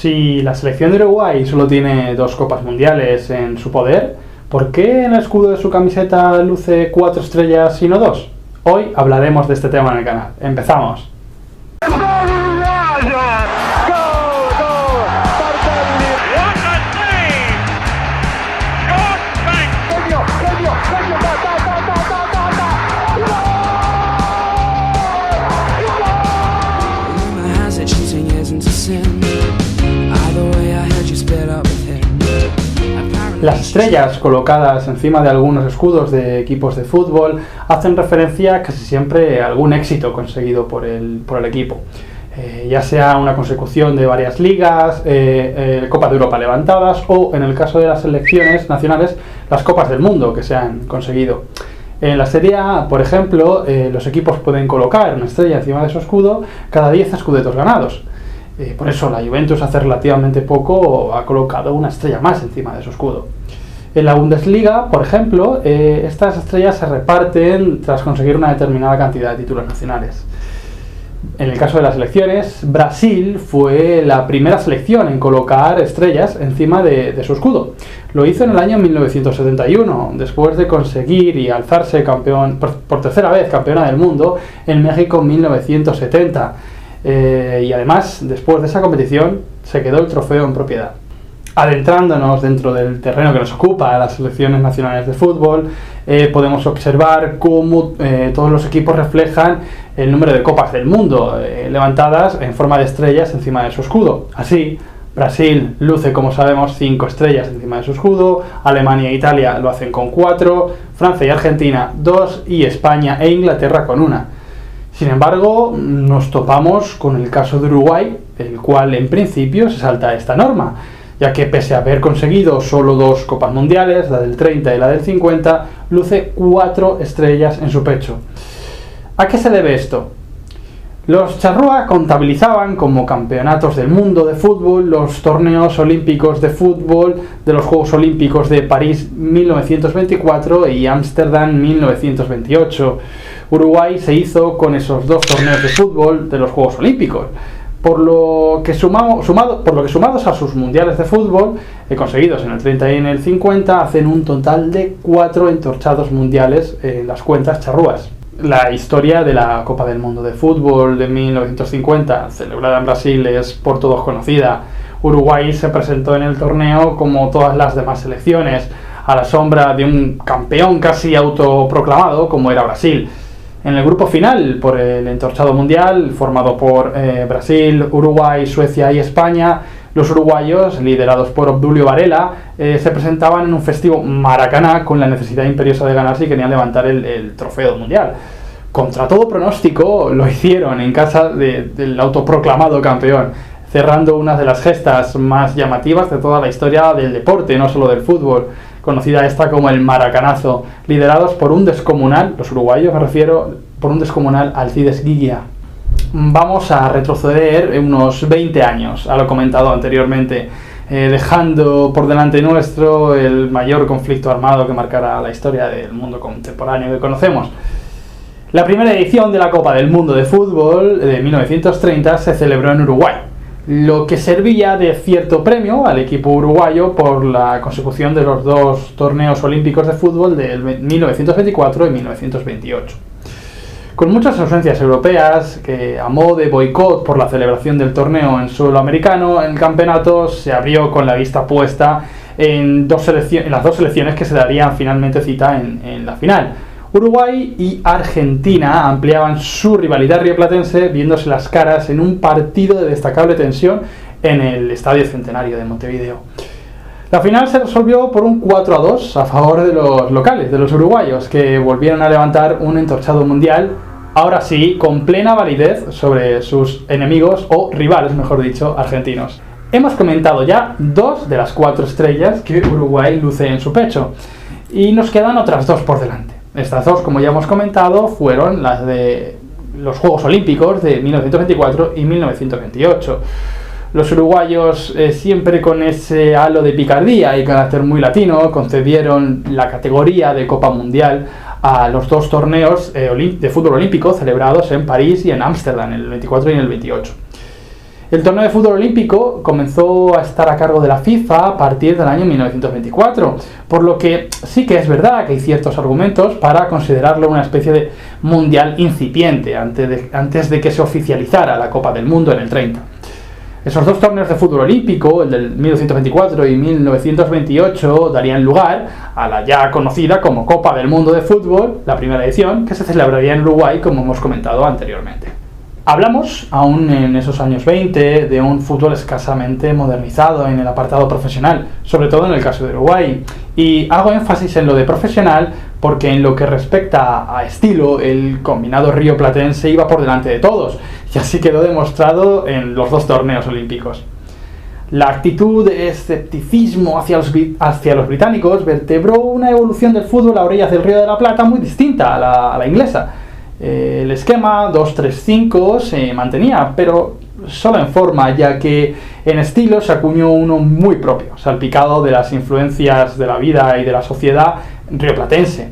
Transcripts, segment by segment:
Si la selección de Uruguay solo tiene 2 copas mundiales en su poder, ¿por qué en el escudo de su camiseta luce 4 estrellas y no 2? Hoy hablaremos de este tema en el canal. ¡Empezamos! Las estrellas colocadas encima de algunos escudos de equipos de fútbol hacen referencia casi siempre a algún éxito conseguido por el equipo. Ya sea una consecución de varias ligas, Copas de Europa levantadas o, en el caso de las selecciones nacionales, las Copas del Mundo que se han conseguido. En la Serie A, por ejemplo, los equipos pueden colocar una estrella encima de su escudo cada 10 scudettos ganados. Por eso la Juventus hace relativamente poco ha colocado una estrella más encima de su escudo. En la Bundesliga, por ejemplo, estas estrellas se reparten tras conseguir una determinada cantidad de títulos nacionales. En el caso de las selecciones, Brasil fue la primera selección en colocar estrellas encima de su escudo. Lo hizo en el año 1971, después de conseguir y alzarse campeón por tercera vez campeona del mundo en México en 1970. Y además, después de esa competición, se quedó el trofeo en propiedad. Adentrándonos dentro del terreno que nos ocupa, las selecciones nacionales de fútbol, podemos observar cómo todos los equipos reflejan el número de copas del mundo levantadas en forma de estrellas encima de su escudo. Así, Brasil luce, como sabemos, 5 estrellas encima de su escudo, Alemania e Italia lo hacen con 4, Francia y Argentina 2 y España e Inglaterra con 1. Sin embargo, nos topamos con el caso de Uruguay, el cual en principio se salta esta norma, ya que pese a haber conseguido solo 2 copas mundiales, la del 30 y la del 50, luce 4 estrellas en su pecho. ¿A qué se debe esto? Los charrúa contabilizaban como campeonatos del mundo de fútbol los torneos olímpicos de fútbol de los Juegos Olímpicos de París 1924 y Ámsterdam 1928. Uruguay se hizo con esos 2 torneos de fútbol de los Juegos Olímpicos, por lo que sumados a sus mundiales de fútbol conseguidos en el 30 y en el 50 hacen un total de 4 entorchados mundiales en las cuentas charrúas. La historia de la Copa del Mundo de Fútbol de 1950, celebrada en Brasil, es por todos conocida. Uruguay se presentó en el torneo como todas las demás selecciones, a la sombra de un campeón casi autoproclamado como era Brasil. En el grupo final, por el entorchado mundial, formado por Brasil, Uruguay, Suecia y España, los uruguayos, liderados por Obdulio Varela, se presentaban en un festivo Maracaná con la necesidad imperiosa de ganar si querían levantar el trofeo mundial. Contra todo pronóstico, lo hicieron en casa del autoproclamado campeón, cerrando una de las gestas más llamativas de toda la historia del deporte, no solo del fútbol, conocida esta como el Maracanazo, liderados por un descomunal, los uruguayos me refiero, por un descomunal Alcides Guiglia. Vamos a retroceder unos 20 años a lo comentado anteriormente, dejando por delante nuestro el mayor conflicto armado que marcará la historia del mundo contemporáneo que conocemos. La primera edición de la Copa del Mundo de Fútbol de 1930 se celebró en Uruguay, lo que servía de cierto premio al equipo uruguayo por la consecución de los 2 torneos olímpicos de fútbol de 1924 y 1928. Con muchas ausencias europeas, que a modo de boicot por la celebración del torneo en suelo americano, el campeonato se abrió con la vista puesta en las 2 selecciones que se darían finalmente cita en la final. Uruguay y Argentina ampliaban su rivalidad rioplatense viéndose las caras en un partido de destacable tensión en el Estadio Centenario de Montevideo. La final se resolvió por un 4-2 a favor de los locales, de los uruguayos, que volvieron a levantar un entorchado mundial, ahora sí, con plena validez sobre sus enemigos, o rivales, mejor dicho, argentinos. Hemos comentado ya 2 de las 4 estrellas que Uruguay luce en su pecho, y nos quedan otras 2 por delante. Estas 2, como ya hemos comentado, fueron las de los Juegos Olímpicos de 1924 y 1928. Los uruguayos, siempre con ese halo de picardía y carácter muy latino, concedieron la categoría de Copa Mundial a los 2 torneos de fútbol olímpico celebrados en París y en Ámsterdam, en el 24 y en el 28. El torneo de fútbol olímpico comenzó a estar a cargo de la FIFA a partir del año 1924, por lo que sí que es verdad que hay ciertos argumentos para considerarlo una especie de mundial incipiente antes de que se oficializara la Copa del Mundo en el 30. Esos dos torneos de fútbol olímpico, el del 1924 y 1928, darían lugar a la ya conocida como Copa del Mundo de Fútbol, la primera edición, que se celebraría en Uruguay, como hemos comentado anteriormente. Hablamos, aún en esos años 20, de un fútbol escasamente modernizado en el apartado profesional, sobre todo en el caso de Uruguay, y hago énfasis en lo de profesional porque en lo que respecta a estilo, el combinado rioplatense iba por delante de todos, y así quedó demostrado en los dos torneos olímpicos. La actitud de escepticismo hacia los británicos vertebró una evolución del fútbol a orillas del Río de la Plata muy distinta a la inglesa. El esquema 2-3-5 se mantenía, pero solo en forma, ya que en estilo se acuñó uno muy propio, salpicado de las influencias de la vida y de la sociedad rioplatense.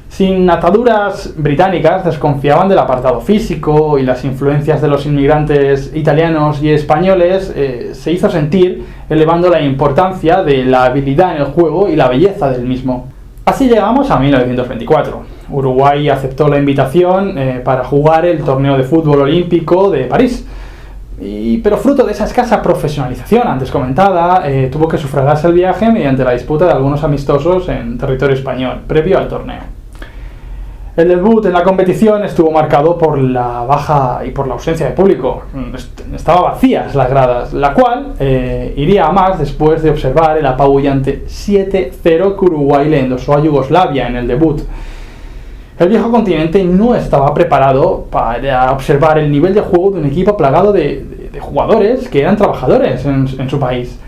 Sin ataduras británicas, desconfiaban del apartado físico y las influencias de los inmigrantes italianos y españoles se hizo sentir, elevando la importancia de la habilidad en el juego y la belleza del mismo. Así llegamos a 1924. Uruguay aceptó la invitación para jugar el torneo de fútbol olímpico de París, pero fruto de esa escasa profesionalización antes comentada, tuvo que sufragarse el viaje mediante la disputa de algunos amistosos en territorio español, previo al torneo. El debut en la competición estuvo marcado por la baja y por la ausencia de público. Estaban vacías las gradas, la cual iría a más después de observar el apabullante 7-0 que Uruguay le endosó a Yugoslavia en el debut. El viejo continente no estaba preparado para observar el nivel de juego de un equipo plagado de jugadores que eran trabajadores en su país.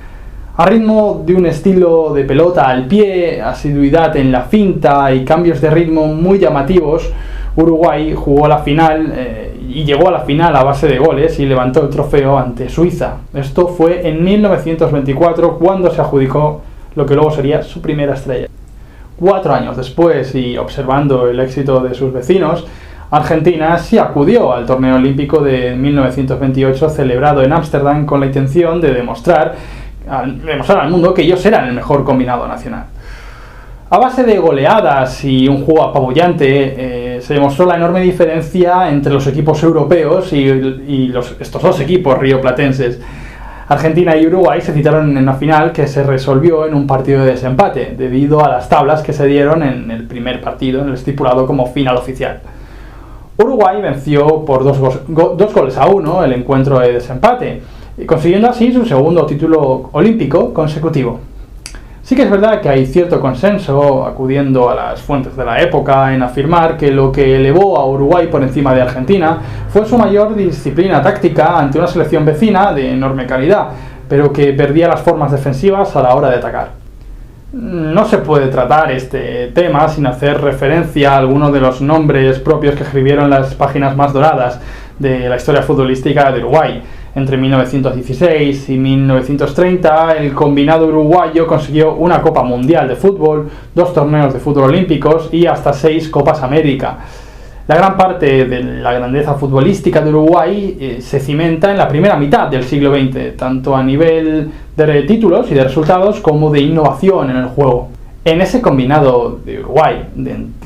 A ritmo de un estilo de pelota al pie, asiduidad en la finta y cambios de ritmo muy llamativos, Uruguay jugó la final y llegó a la final a base de goles y levantó el trofeo ante Suiza. Esto fue en 1924 cuando se adjudicó lo que luego sería su primera estrella. 4 años después, y observando el éxito de sus vecinos, Argentina sí acudió al torneo olímpico de 1928 celebrado en Ámsterdam con la intención de demostrar al mundo que ellos eran el mejor combinado nacional. A base de goleadas y un juego apabullante, se demostró la enorme diferencia entre los equipos europeos y estos dos equipos rioplatenses. Argentina y Uruguay se citaron en una final que se resolvió en un partido de desempate, debido a las tablas que se dieron en el primer partido, en el estipulado como final oficial. Uruguay venció por 2-1 el encuentro de desempate, consiguiendo así su segundo título olímpico consecutivo. Sí que es verdad que hay cierto consenso, acudiendo a las fuentes de la época, en afirmar que lo que elevó a Uruguay por encima de Argentina fue su mayor disciplina táctica ante una selección vecina de enorme calidad, pero que perdía las formas defensivas a la hora de atacar. No se puede tratar este tema sin hacer referencia a algunos de los nombres propios que escribieron las páginas más doradas de la historia futbolística de Uruguay. Entre 1916 y 1930, el combinado uruguayo consiguió una Copa Mundial de Fútbol, 2 torneos de fútbol olímpicos y hasta 6 Copas América. La gran parte de la grandeza futbolística de Uruguay se cimenta en la primera mitad del siglo XX, tanto a nivel de títulos y de resultados como de innovación en el juego. En ese combinado de Uruguay,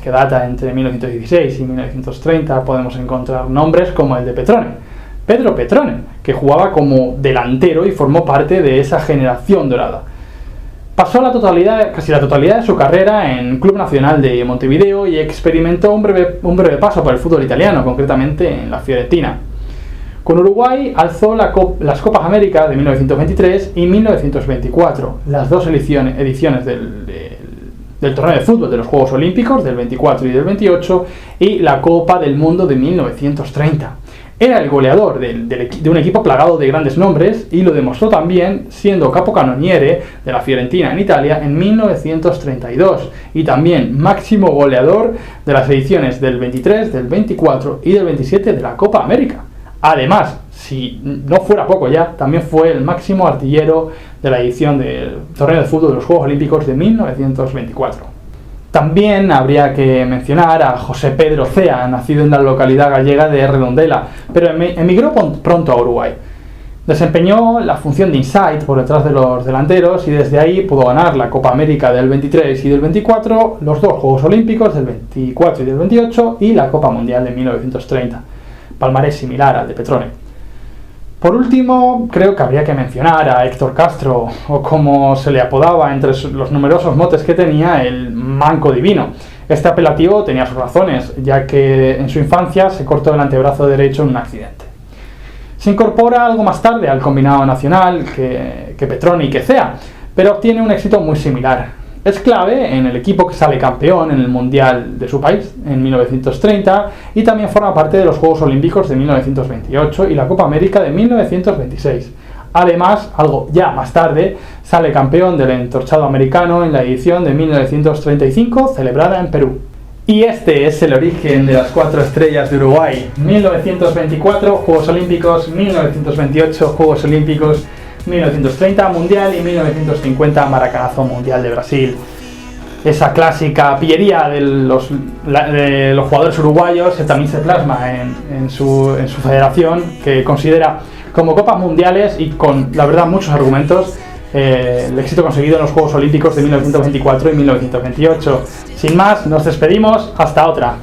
que data entre 1916 y 1930, podemos encontrar nombres como el de Pedro Petrone, que jugaba como delantero y formó parte de esa generación dorada. Pasó casi la totalidad de su carrera en Club Nacional de Montevideo y experimentó un breve paso por el fútbol italiano, concretamente en la Fiorentina. Con Uruguay alzó las Copas América de 1923 y 1924, las dos ediciones del torneo de fútbol de los Juegos Olímpicos del 24 y del 28 y la Copa del Mundo de 1930. Era el goleador de un equipo plagado de grandes nombres y lo demostró también siendo capocannoniere de la Fiorentina en Italia en 1932 y también máximo goleador de las ediciones del 23, del 24 y del 27 de la Copa América. Además, si no fuera poco ya, también fue el máximo artillero de la edición del torneo de fútbol de los Juegos Olímpicos de 1924. También habría que mencionar a José Pedro Cea, nacido en la localidad gallega de Redondela, pero emigró pronto a Uruguay. Desempeñó la función de inside por detrás de los delanteros y desde ahí pudo ganar la Copa América del 23 y del 24, los dos Juegos Olímpicos del 24 y del 28 y la Copa Mundial de 1930. Palmarés similar al de Petrone. Por último, creo que habría que mencionar a Héctor Castro, o como se le apodaba entre los numerosos motes que tenía, el Manco Divino. Este apelativo tenía sus razones, ya que en su infancia se cortó el antebrazo derecho en un accidente. Se incorpora algo más tarde al combinado nacional que Petrone y que Cea, pero obtiene un éxito muy similar. Es clave en el equipo que sale campeón en el Mundial de su país en 1930 y también forma parte de los Juegos Olímpicos de 1928 y la Copa América de 1926. Además, algo ya más tarde, sale campeón del entorchado americano en la edición de 1935 celebrada en Perú. Y este es el origen de las 4 estrellas de Uruguay. 1924, Juegos Olímpicos, 1928, Juegos Olímpicos, 1930, Mundial y 1950, Maracanazo Mundial de Brasil. Esa clásica pillería de los jugadores uruguayos también se plasma en su federación, que considera como Copas Mundiales y con, la verdad, muchos argumentos, el éxito conseguido en los Juegos Olímpicos de 1924 y 1928. Sin más, nos despedimos, hasta otra.